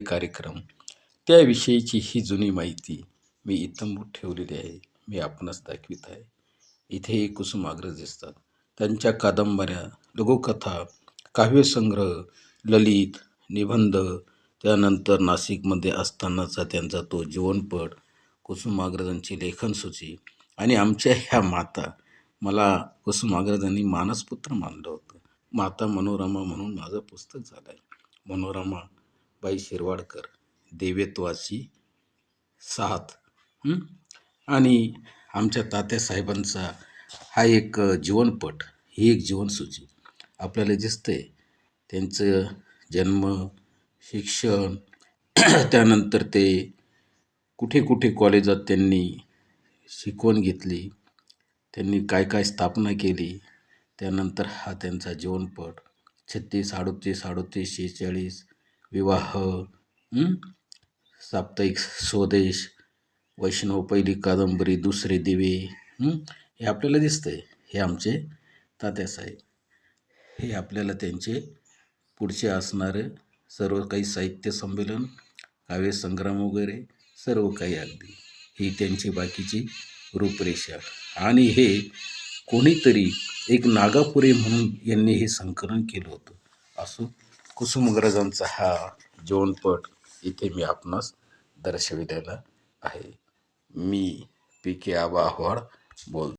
कार्यक्रम त्याविषयीची ही जुनी माहिती मी इत्थंभूत ठेवलेली आहे. मी आपणास दाखवित आहे. इथे कुसुमाग्रज दिसतात. त्यांच्या कादंबऱ्या, लघुकथा, काव्यसंग्रह, ललित, निबंध, त्यानंतर नाशिकमध्ये असतानाचा त्यांचा तो जीवनपट, कुसुमाग्रजांची लेखनसूची आणि आमच्या ह्या माता, मला कुसुमाग्रजांनी मानसपुत्र मानलं होतं. माता मनोरमा म्हणून माझं पुस्तक झालं आहे. मनोरमा बाई शिरवाडकर, देवत्वाची साथ. आणि आमच्या तात्यासाहेबांचा हा एक जीवनपट, ही एक जीवनसूची आपल्याला दिसते. त्यांचं जन्म, शिक्षण, त्यानंतर ते कुठे कुठे कॉलेजात त्यांनी शिकवण घेतली, त्यांनी काय काय स्थापना केली, त्यानंतर हा त्यांचा जीवनपट 36, 38, 38, 46 विवाह, साप्ताहिक स्वदेश, वैष्णव पहिली कादंबरी, दुसरे दिवे, हे आपल्याला दिसतंय. हे आमचे तात्यासाहेब. हे आपल्याला त्यांचे पुढचे असणारे सर्व काही साहित्य संमेलन, काव्यसंग्राम वगैरे सर्व काही अगदी ही त्यांची बाकीची रूपरेषा. आणि हे कोणीतरी एक नागापुरे म्हणून यांनी हे संकलन केलं होतं. असो, कुसुमाग्रजांचा हा जीवनपट इथे मी आपणास दर्शविलेला आहे. मी पी के आबा आव्हाड बोलतो.